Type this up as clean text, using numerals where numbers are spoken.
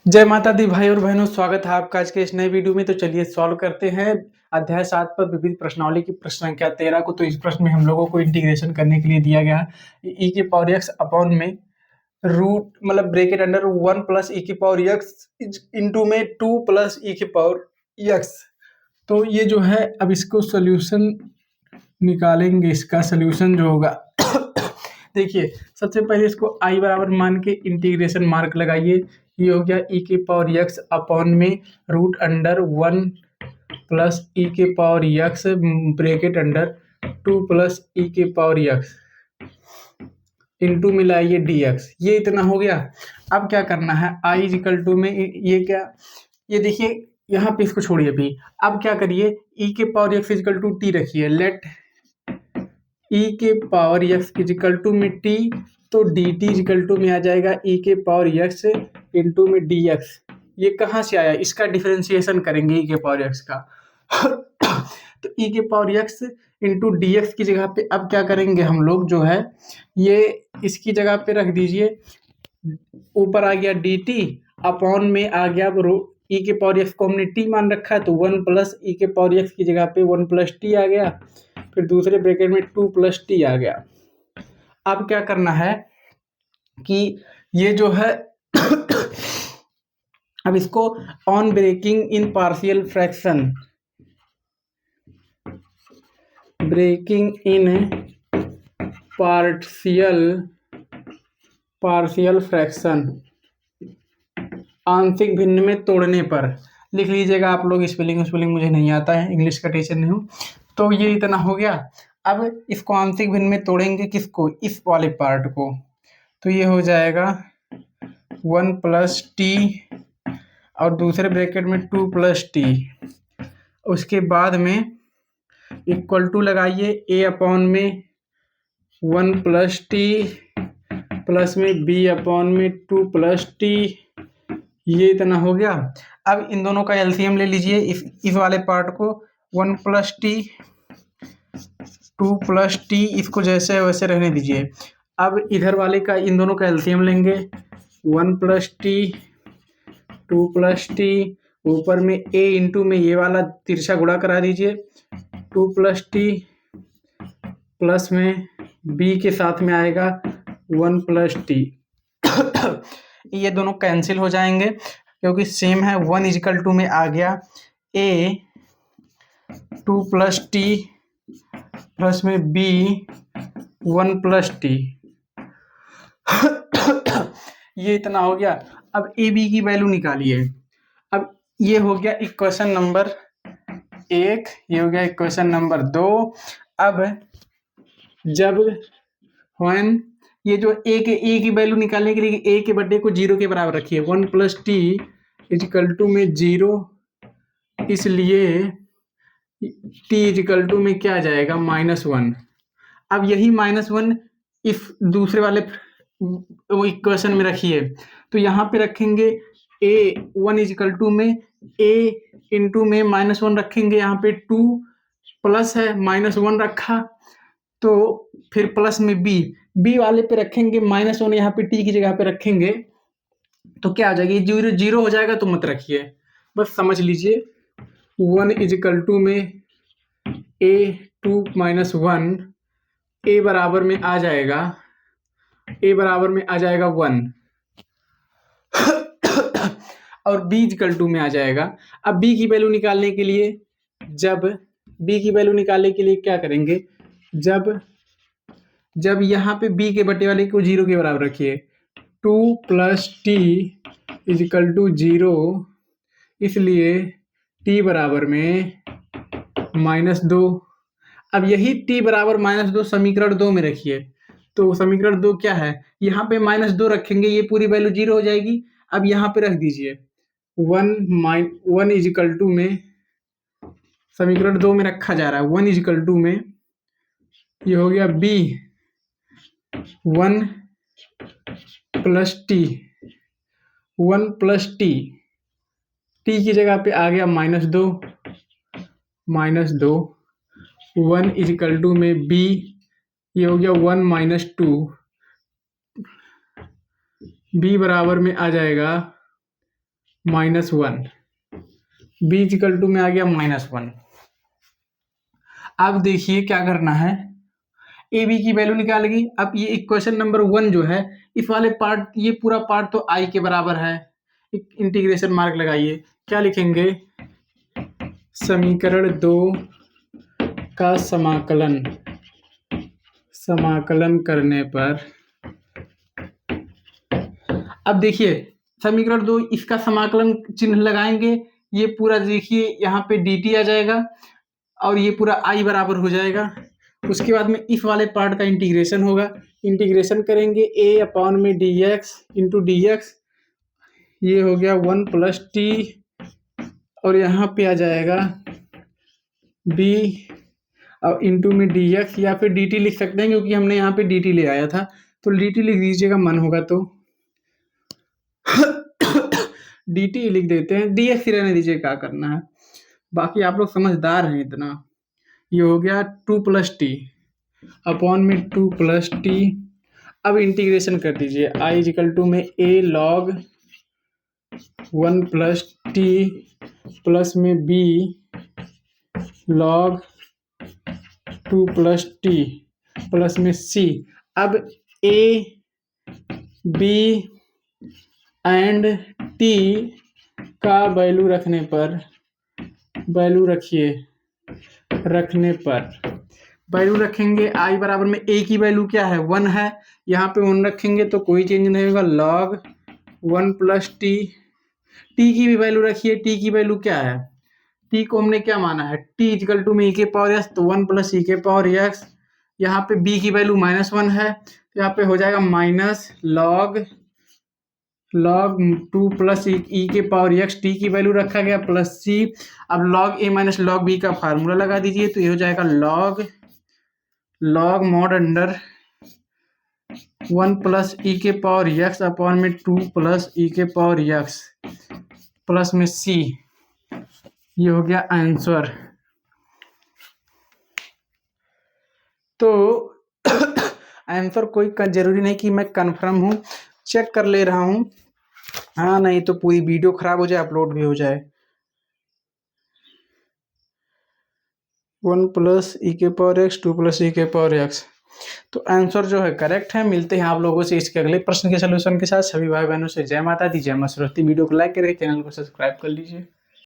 जय माता दी भाई और बहनों, स्वागत है आपका आज के इस नए वीडियो में। तो चलिए सॉल्व करते हैं अध्याय 7 पर विविध प्रश्नावली की प्रश्न संख्या 13 को। तो इस प्रश्न में हम लोगों को इंटीग्रेशन करने के लिए दिया गया ई के पावर एक्स अपॉन में रूट मतलब ब्रेकेट अंडर 1 प्लस ई के पावर एक्स इंटू में 2 प्लस ई के पावर एक्स। तो ये जो है, अब इसको सोल्यूशन निकालेंगे। इसका सोल्यूशन जो होगा देखिए, सबसे पहले इसको आई बराबर मान के इंटीग्रेशन मार्क लगाइए। ये हो गया ई के पावर एक्स अपॉन में रूट अंडर 1 प्लस ई के power x bracket under 2 plus e के पावर एक्स इंटू मिलाइए डी एक्स। ये इतना हो गया। अब क्या करना है, आई इजिकल टू में ये क्या, ये देखिए यहाँ पे इसको छोड़िए अभी। अब क्या करिए, ई के power x is equal to t रखिए। लेट ई के पावर एक्स इजिकल टू में टी, तो डी टी इजिकल टू में आ जाएगा ई के पावर एक्स इंटू में डी एक्स। ये कहाँ से आया, इसका डिफरेंशिएशन करेंगे ई के पावर एक्स का। तो ई के power x into D x की जगह पे अब क्या करेंगे हम लोग, जो है ये इसकी जगह पे रख दीजिए। ऊपर आ गया डी टी अपॉन में आ गया ई के पावर एक्स को हमने टी मान रखा है, तो 1 प्लस ई के पावर एक्स की जगह पे 1 प्लस टी आ गया। फिर दूसरे ब्रैकेट में 2 प्लस टी आ गया। अब क्या करना है कि ये जो है अब इसको on breaking in partial fraction, breaking in partial fraction, आंशिक भिन्न में तोड़ने पर लिख लीजिएगा आप लोग। स्पेलिंग मुझे नहीं आता है, इंग्लिश का टीचर नहीं हूँ। तो ये इतना हो गया। अब इसको आंशिक भिन्न में तोड़ेंगे, किसको, इस वाले पार्ट को। तो ये हो जाएगा 1 प्लस टी और दूसरे ब्रैकेट में 2 प्लस टी। उसके बाद में इक्वल टू लगाइए, ए अपॉन में 1 प्लस टी प्लस में बी अपॉन में 2 प्लस टी। ये इतना हो गया। अब इन दोनों का एलसीएम ले लीजिए। इस वाले पार्ट को 1 प्लस टी 2 प्लस टी, इसको जैसे वैसे रहने दीजिए। अब इधर वाले का इन दोनों का एलसीएम लेंगे, 1 प्लस टी 2 प्लस टी, ऊपर में ए इंटू में ये वाला तिरछा गुणा करा दीजिए, 2 प्लस टी प्लस में बी के साथ में आएगा 1 प्लस टी। ये दोनों कैंसिल हो जाएंगे क्योंकि सेम है। 1 इजिकल टू में आ गया ए 2 प्लस टी प्लस में बी 1 प्लस टी। ये इतना हो गया। अब ए बी की वैल्यू निकालिए। अब ये हो गया इक्वेशन नंबर 1, ये हो गया इक्वेशन नंबर 2। अब जब वन ये जो ए की वैल्यू निकालने के लिए ए के बट्टे को 0 के बराबर रखिए। 1 प्लस टी इजिकल टू में 0, इसलिए टी इजिकल टू में क्या आ जाएगा, -1। अब यही -1 इस दूसरे वाले वो इक्वेशन में रखिए। तो यहाँ पे रखेंगे ए 1 इजिकल टू में ए इंटू में -1 रखेंगे। यहाँ पे 2 प्लस है, -1 रखा, तो फिर प्लस में बी वाले पे रखेंगे -1, यहाँ पे टी की जगह पे रखेंगे तो क्या आ जाएगी, 0 हो जाएगा। तो मत रखिए, बस समझ लीजिए। 1 इजिकल टू में ए 2 - 1, ए बराबर में आ जाएगा 1 और बी इजिकल टू में आ जाएगा। अब बी की वैल्यू निकालने के लिए क्या करेंगे, जब यहाँ पे बी के बटे वाले को 0 के बराबर रखिए। 2 प्लस टी इजिकल टू 0, इसलिए टी बराबर में -2। अब यही टी बराबर -2 समीकरण 2 में रखिए। तो समीकरण 2 क्या है, यहाँ पे -2 रखेंगे, ये पूरी वैल्यू 0 हो जाएगी। अब यहाँ पे रख दीजिए 1 इजिकल टू में, समीकरण 2 में रखा जा रहा है 1 इजिकल टू में, ये हो गया B 1 plus t 1 plus t, t की जगह पे आ गया -2 1 इजिकल टू में बी, ये हो गया 1 - 2, बी बराबर में आ जाएगा -1, b इक्वल टू में आ गया -1। अब देखिए क्या करना है, ए बी की वैल्यू निकालेगी। अब ये इक्वेशन नंबर 1 जो है, इस वाले पार्ट, ये पूरा पार्ट तो आई के बराबर है, इंटीग्रेशन मार्क लगाइए। क्या लिखेंगे, समीकरण 2 का समाकलन करने पर, अब देखिए समीकरण 2 इसका समाकलन चिन्ह लगाएंगे, ये पूरा देखिए यहाँ पे dt आ जाएगा और ये पूरा i बराबर हो जाएगा। उसके बाद में इस वाले पार्ट का इंटीग्रेशन होगा, इंटीग्रेशन करेंगे a/dx इंटू dx, ये हो गया 1 + t और यहाँ पे आ जाएगा b और इंटू में dx, या फिर dt लिख सकते हैं क्योंकि हमने यहाँ पे dt ले आया था, तो dt लिख दीजिएगा, मन होगा तो dt लिख देते हैं, dx ही रहने दीजिए, क्या करना है, बाकी आप लोग समझदार हैं इतना। ये हो गया 2 + t अपॉन में 2 + t। अब इंटीग्रेशन कर दीजिए, i इक्वल टू में a log 1 + t प्लस में b log 2 + t प्लस में c। अब a b एंड t का वैल्यू रखने पर, वैल्यू रखेंगे i बराबर में a की वैल्यू क्या है, 1 है, यहाँ पे 1 रखेंगे तो कोई चेंज नहीं होगा, log 1 + t। t की भी वैल्यू रखिए, t की वैल्यू क्या है, t को हमने क्या माना है, t इक्वल टू में e⁻x, तो 1 + e⁻x। यहाँ पे b की वैल्यू -1 है, तो यहाँ पे हो जाएगा माइनस log 2 + e⁻x, t की वैल्यू रखा गया प्लस c। अब log a - log b का फार्मूला लगा दीजिए, तो ये हो जाएगा log mod under 1 + e⁻x upon में 2 + e⁻x प्लस में c। ये हो गया आंसर। तो आंसर कोई जरूरी नहीं कि मैं कंफर्म हूँ, चेक कर ले रहा हूँ, हाँ नहीं तो पूरी वीडियो खराब हो जाए, अपलोड भी हो जाए। 1 + e⁻x 2 + e⁻x, तो आंसर जो है करेक्ट है। मिलते हैं आप लोगों से इसके अगले प्रश्न के सलूशन के साथ। सभी भाई बहनों से जय माता दी, जय मां सरस्वती। वीडियो को लाइक करें, चैनल को सब्सक्राइब कर लीजिए।